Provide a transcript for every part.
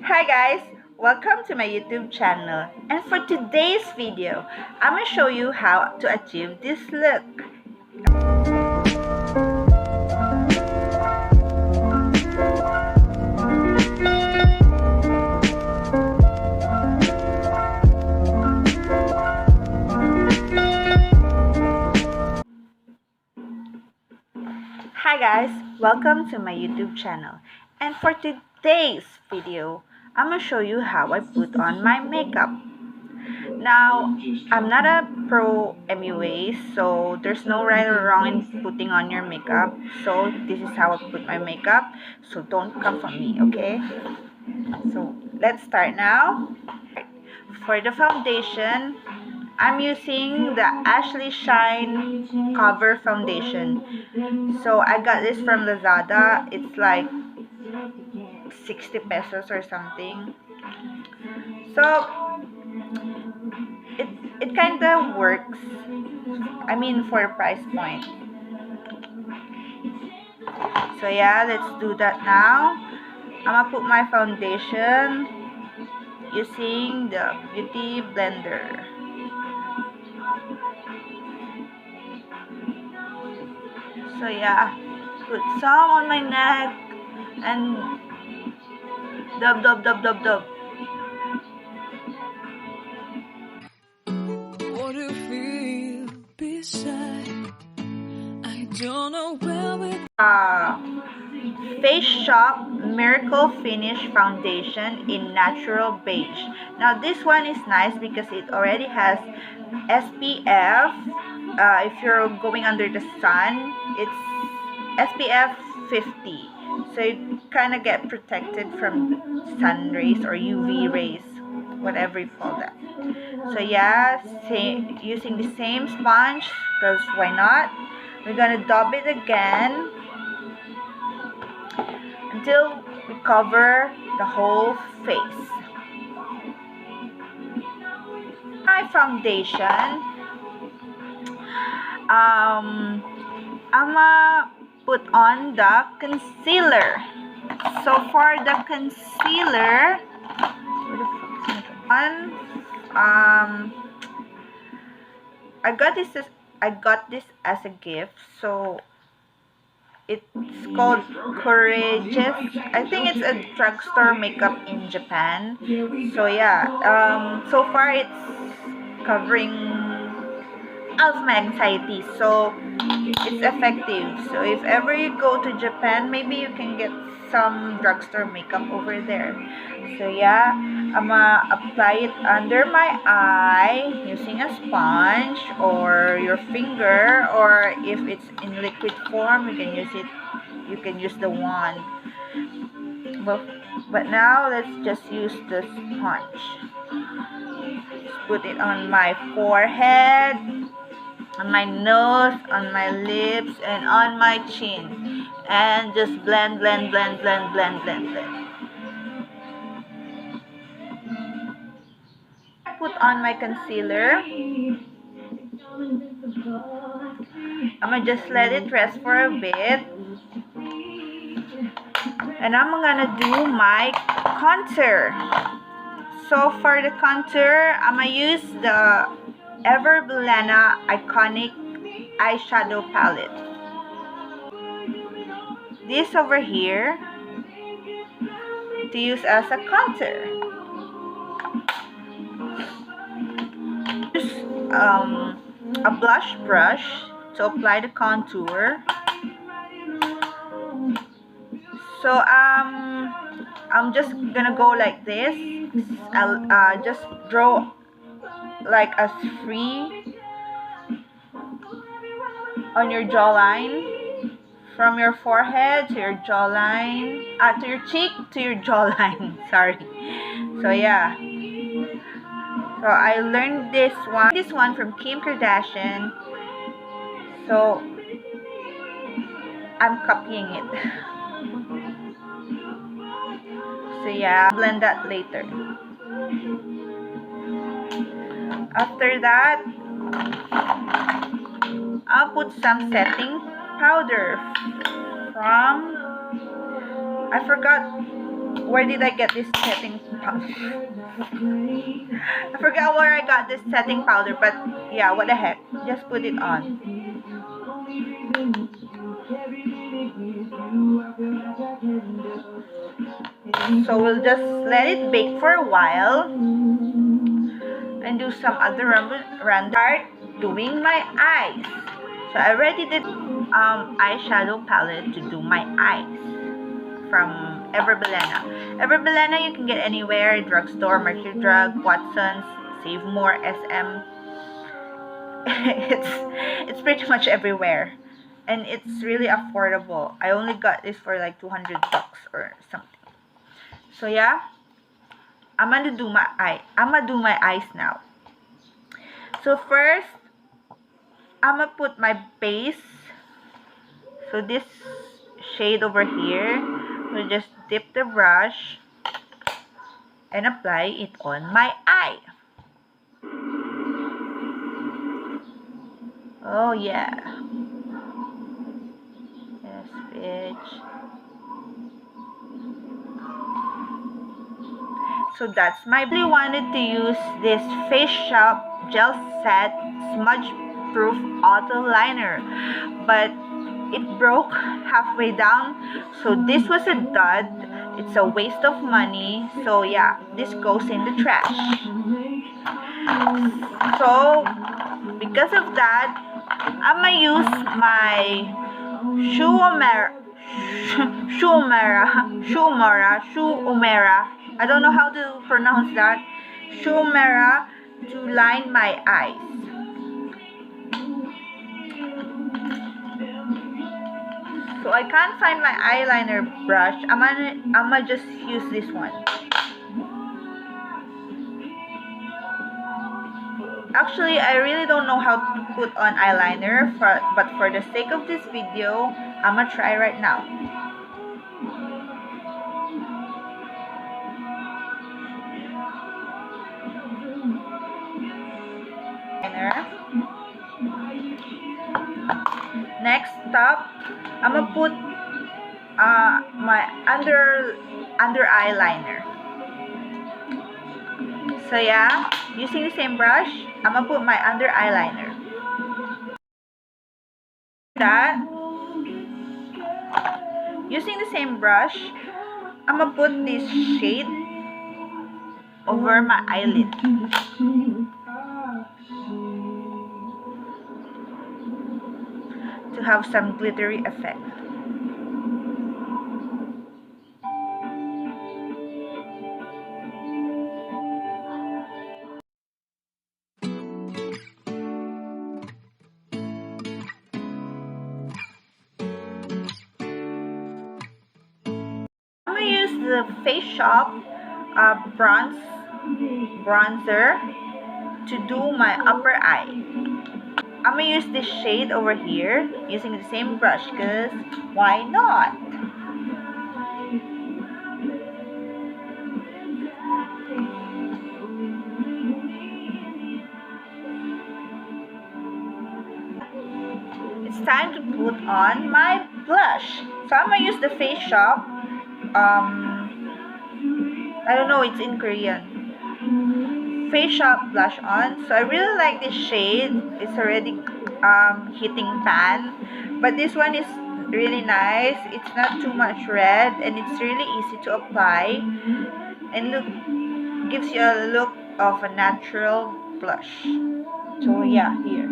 Hi guys, welcome to my YouTube channel, and for today's video, I'm going to show you how to achieve this look. Hi guys, welcome to my YouTube channel, and for today's video, I'm going to show you how I put on my makeup. Now, I'm not a pro MUA, so there's no right or wrong in putting on your makeup. So this is how I put my makeup, so don't come for me, okay? So let's start now. For the foundation, I'm using the Ashleyshine Cover Foundation. So I got this from Lazada. It's like 60 pesos or something. So it kind of works. I mean, for the price point. So yeah, let's do that now. I'm gonna put my foundation using the beauty blender. So yeah, put some on my neck and dub. What do you feel beside? I don't know where we Face Shop Miracle Finish Foundation in Natural Beige. Now this one is nice because it already has SPF. If you're going under the sun, it's SPF 50. So you kind of get protected from sun rays or UV rays, whatever you call that. So yeah, using the same sponge, because why not? We're gonna dab it again until we cover the whole face. My foundation, I'ma put on the concealer. So for the concealer, I got this as a gift. So it's called Coureges. I think it's a drugstore makeup in Japan. So yeah, so far it's covering all of my anxiety. So it's effective. So if ever you go to Japan, maybe you can get some drugstore makeup over there. So yeah, I'm gonna apply it under my eye using a sponge or your finger, or if it's in liquid form, you can use the wand. But now let's just use the sponge. Just put it on my forehead, on my nose, on my lips, and on my chin, and just blend. Put on my concealer. I'm gonna just let it rest for a bit, and I'm gonna do my contour. So for the contour, I'm gonna use the Bilena Iconic eyeshadow palette. This over here to use as a contour. Use a blush brush to apply the contour. So I'm just gonna go like this. I'll just draw like a 3 on your jawline, from your forehead to your jawline, to your cheek to your jawline. Sorry. So yeah. So I learned this one from Kim Kardashian. So I'm copying it. So yeah, I'll blend that later. After that, I'll put some setting powder from, I forgot Where did I get this setting powder? I forgot where I got this setting powder, but yeah, what the heck. Just put it on. So we'll just let it bake for a while and do some other random part doing my eyes. So I already did eyeshadow palette to do my eyes from Bilena. You can get anywhere, drugstore, Mercury Drug, Watson's, Save More, SM. it's pretty much everywhere, and it's really affordable. I only got this for like 200 bucks or something. So yeah, I'm gonna do my eyes now. So first, I'm gonna put my base. So this shade over here, we'll just dip the brush and apply it on my eye. Oh yeah. Yes, bitch. So that's my. I really wanted to use this Face Shop Gel Set Smudge Proof Auto Liner, but it broke halfway down. So this was a dud. It's a waste of money. So yeah, this goes in the trash. So because of that, I'm gonna use my Shu Uemura. I don't know how to pronounce that. Shu Uemura to line my eyes. So I can't find my eyeliner brush. I'm gonna just use this one. Actually, I really don't know how to put on eyeliner, but for the sake of this video, I'm gonna try right now. Next up, I'm gonna put my under eyeliner. So yeah, using the same brush, I'm gonna put my under eyeliner. That, using the same brush, I'm gonna put this shade over my eyelid. To have some glittery effect. I'm gonna use the Face Shop bronzer to do my upper eye. I'm gonna use this shade over here using the same brush, because why not? It's time to put on my blush. So I'm gonna use the Face Shop. I don't know, it's in Korean. Face Shop blush on. So I really like this shade. It's already hitting pan, but this one is really nice. It's not too much red, and it's really easy to apply, and gives you a look of a natural blush. So yeah, here.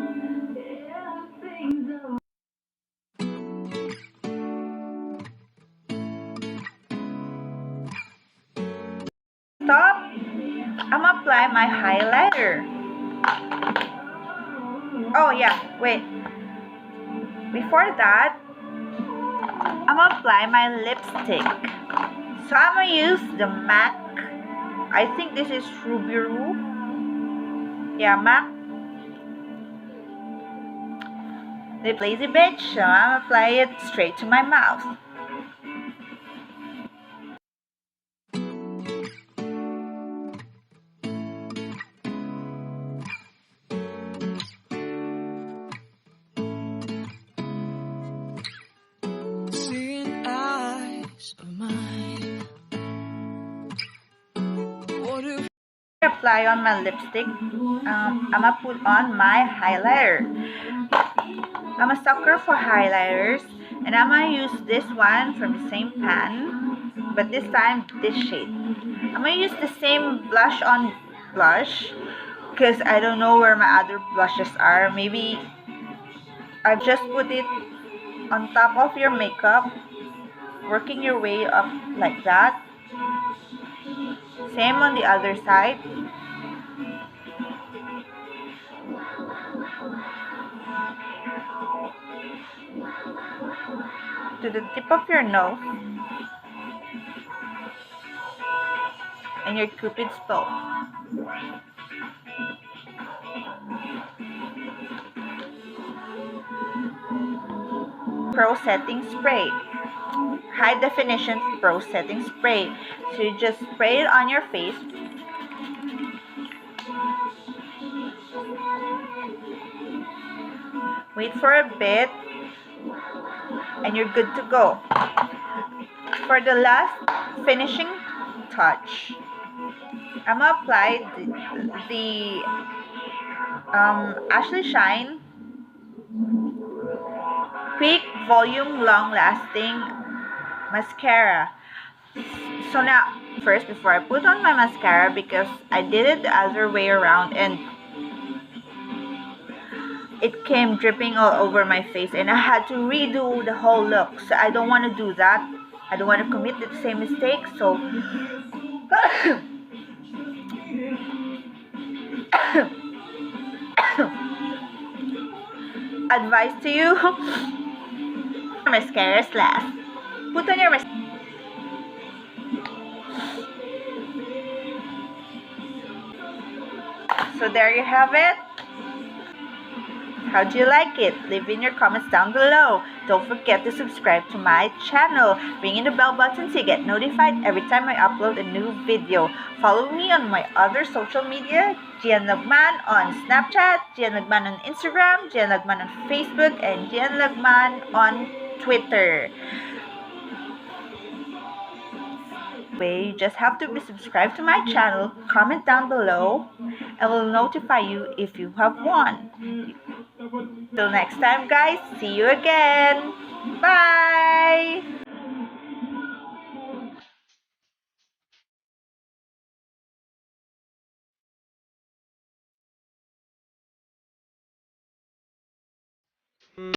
Stop. I'm gonna apply my highlighter. Oh yeah, wait. Before that, I'm gonna apply my lipstick. So I'm gonna use the MAC. I think this is Ruby Roo. Yeah, MAC. Lip lazy bitch. So I'm gonna apply it straight to my mouth. Seeing eyes of mine, apply on my lipstick, I'm gonna put on my highlighter. I'm a sucker for highlighters, and I'm gonna use this one from the same pan, but this time this shade. I'm gonna use the same blush on blush because I don't know where my other blushes are. Maybe I've just put it on top of your makeup, working your way up like that. Same on the other side. To the tip of your nose and your cupid's bow. Pro setting spray. High definition pro setting spray. So you just spray it on your face. Wait for a bit and you're good to go. For the last finishing touch, I'm gonna apply the Ashley Shine Quick Volume Long Lasting Mascara. So now, first, before I put on my mascara, because I did it the other way around and it came dripping all over my face and I had to redo the whole look. So I don't want to do that. I don't want to commit the same mistake. So advice to you, mascara is last. Put on your mascara. So there you have it. How do you like it? Leave in your comments down below. Don't forget to subscribe to my channel. Ring in the bell button to get notified every time I upload a new video. Follow me on my other social media, Gian Lagman on Snapchat, Gian Lagman on Instagram, Gian Lagman on Facebook, and Gian Lagman on Twitter. You just have to be subscribed to my channel, comment down below, and will notify you if you have won. Till next time guys, see you again. Bye!